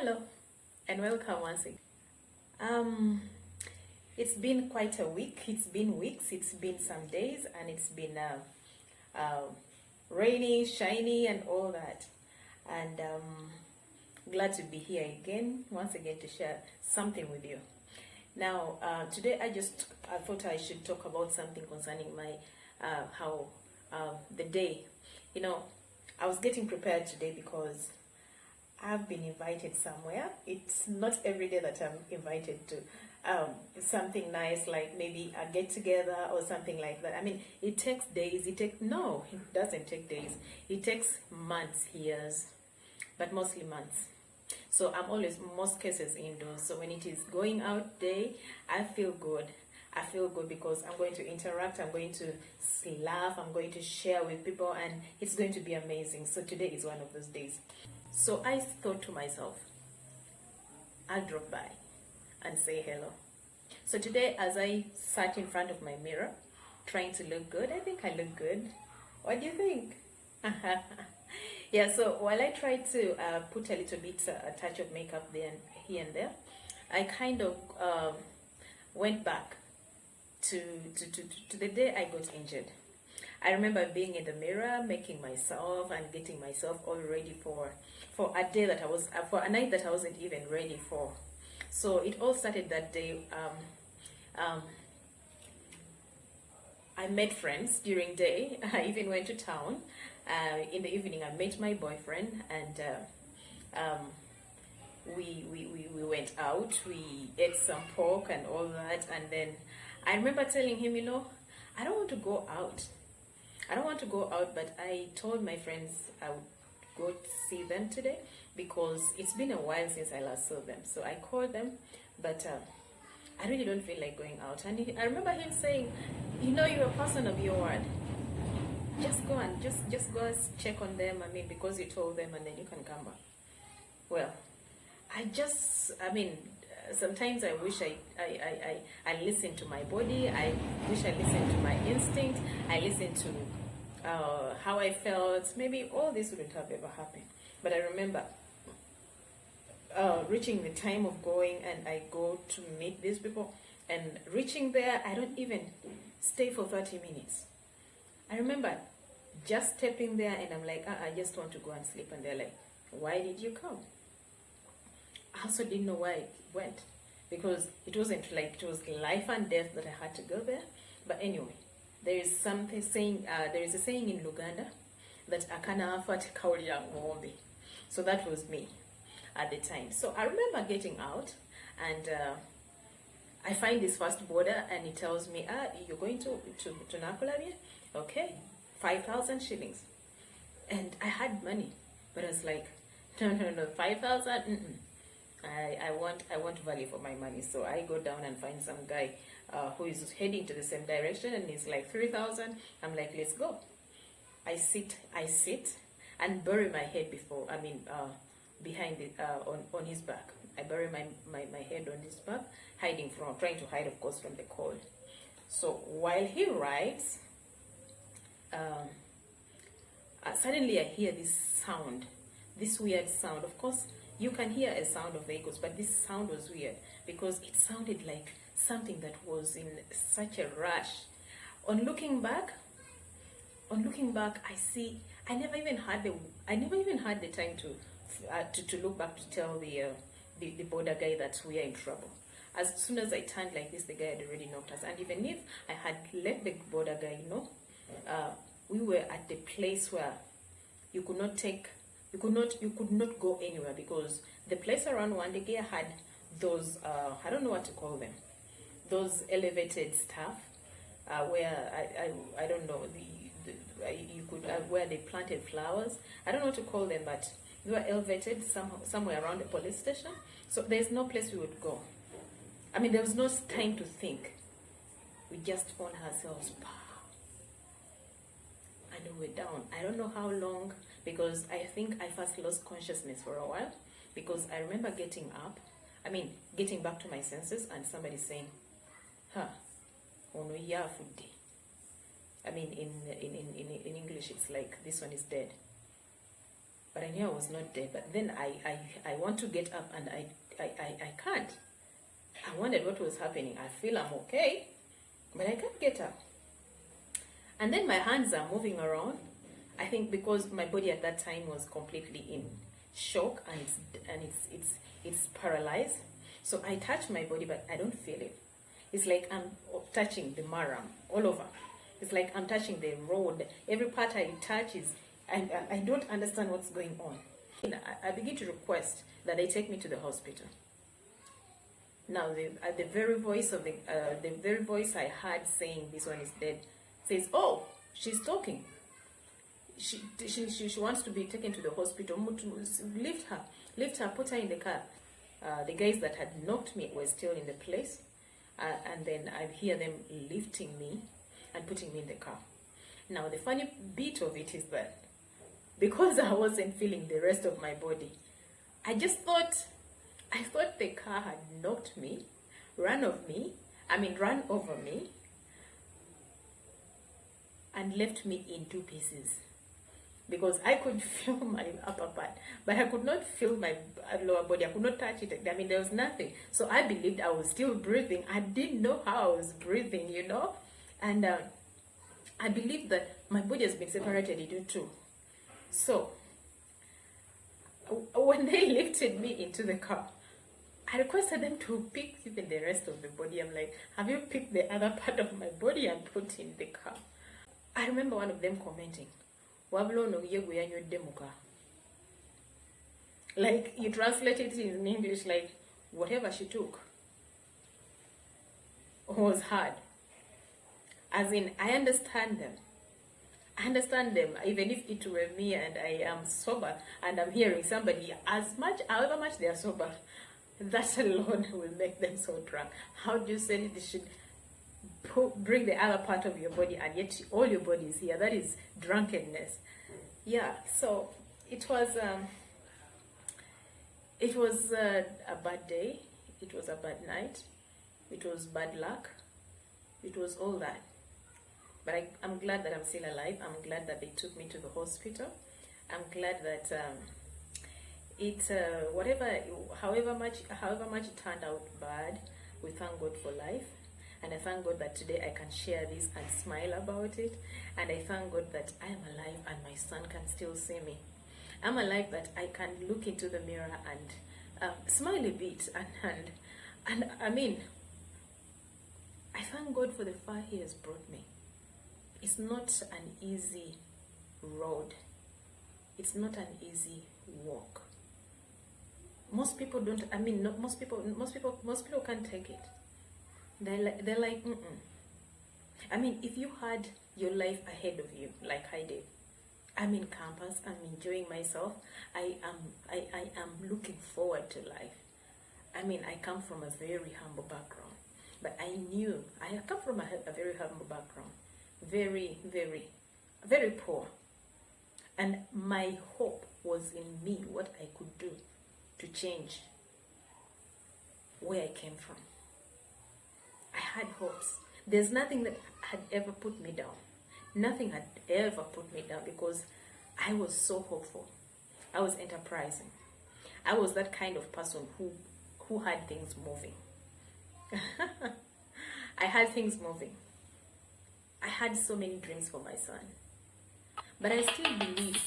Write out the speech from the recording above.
Hello and welcome once again. Um, it's been quite a week. It's been weeks. It's been some days, and it's been uh, rainy, shiny, and all that. And glad to be here again, once again, to share something with you. Now, today I thought I should talk about something concerning my how the day. You know, I was getting prepared today because I've been invited somewhere. It's not every day that I'm invited to something nice, like maybe a get together or something like that. I mean, it takes days. No, it doesn't take days. It takes months, years, but mostly months. So I'm always, most cases, indoors. So when it is going out day, I feel good. I feel good because I'm going to interact, I'm going to laugh, I'm going to share with people, and it's going to be amazing. So today is one of those days. So I thought to myself, I'll drop by and say hello. So today, as I sat in front of my mirror, trying to look good, I think I look good. What do you think? Yeah, so while I tried to put a little bit, a touch of makeup there and here and there, I kind of went back to the day I got injured. I remember being in the mirror, making myself and getting myself all ready for a day that I was for a night that I wasn't even ready for. So it all started that day. I met friends during day. I even went to town. In the evening, I met my boyfriend, and we went out. We ate some pork and all that, and then I remember telling him, I don't want to go out. I don't want to go out, but I told my friends I would go see them today because it's been a while since I last saw them. So I called them, but I really don't feel like going out. And I remember him saying, you're a person of your word. Just go and just go and check on them. I mean, because you told them, and then you can come back. Well, sometimes I wish I listen to my body. I wish I listened to my instinct. I listened to how I felt. Maybe all this wouldn't have ever happened. But I remember reaching the time of going, and I go to meet these people. And reaching there, I don't even stay for 30 minutes. I remember just stepping there, and I'm like, I just want to go and sleep. And they're like, why did you come? I also didn't know why I went, because it wasn't like it was life and death that I had to go there. But anyway, there is a saying in Luganda that akana afat kauli ya ng'ombe. So that was me at the time. So I remember getting out, and I find this first border, and it tells me, you're going to Nakulabia? Okay, 5,000 shillings. And I had money, but I was like, no, 5,000. I want value for my money. So I go down and find some guy who is heading to the same direction, and he's like 3,000. I'm like, let's go. I sit and bury my head behind it, on his back. I bury my head on his back, trying to hide, of course, from the cold. So while he rides, suddenly I hear this weird sound. Of course, you can hear a sound of vehicles, but this sound was weird because it sounded like something that was in such a rush. On looking back, I never even had the time to look back to tell the border guy that we are in trouble. As soon as I turned like this, the guy had already knocked us. And even if I had let the border guy know, we were at the place where you could not go anywhere, because the place around Wandegea had those I don't know what to call them, those elevated stuff where I don't know where they planted flowers. I don't know what to call them, but they were elevated somewhere around the police station. So there's no place we would go. I mean, there was no time to think. We just found ourselves, and we were down. I don't know how long, because I think I first lost consciousness for a while, because I remember getting back to my senses, and somebody saying, ono yafude. I mean, in English, it's like, this one is dead. but I knew I was not dead. But then I want to get up and I can't. I wondered what was happening. I feel I'm okay, but I can't get up. And then my hands are moving around. I think because my body at that time was completely in shock and it's paralyzed. So I touch my body, but I don't feel it. It's like I'm touching the maram all over. It's like I'm touching the road. Every part I touch is, I don't understand what's going on. I begin to request that they take me to the hospital. Now, the very voice of the very voice I heard saying this one is dead says, "Oh, she's talking. She wants to be taken to the hospital. Lift her, put her in the car." The guys that had knocked me were still in the place, and then I hear them lifting me and putting me in the car. Now, the funny bit of it is that because I wasn't feeling the rest of my body, I thought the car had knocked me, run over me, and left me in two pieces. Because I could feel my upper part, but I could not feel my lower body. I could not touch it. I mean, there was nothing. So I believed I was still breathing. I didn't know how I was breathing, you know. And I believed that my body has been separated into two. So when they lifted me into the car, I requested them to pick even the rest of the body. I'm like, have you picked the other part of my body and put in the car? I remember one of them commenting, like, you translate it in English like, whatever she took was hard. As in, I understand them. Even if it were me and I am sober and I'm hearing somebody, however much they are sober, that alone will make them so drunk. How do you say they should bring the other part of your body and yet all your body is here? That is drunkenness. Yeah, so it was a bad day. It was a bad night. It was bad luck. It was all that. But I'm glad that I'm still alive. I'm glad that they took me to the hospital. I'm glad that however much it turned out bad, we thank God for life. And I thank God that today I can share this and smile about it. And I thank God that I am alive and my son can still see me. I'm alive that I can look into the mirror and smile a bit. And I mean, I thank God for the far He has brought me. It's not an easy road. It's not an easy walk. Most people don't. I mean, most people can't take it. They're like, I mean, if you had your life ahead of you, like I did, I'm in campus, I'm enjoying myself, I am looking forward to life. I mean, I come from a very humble background, but I knew I come from a very humble background, very, very, very poor, and my hope was in me, what I could do to change where I came from. I had hopes. There's nothing that had ever put me down. Nothing had ever put me down because I was so hopeful. I was enterprising. I was that kind of person who had things moving. I had things moving. I had so many dreams for my son. But I still believe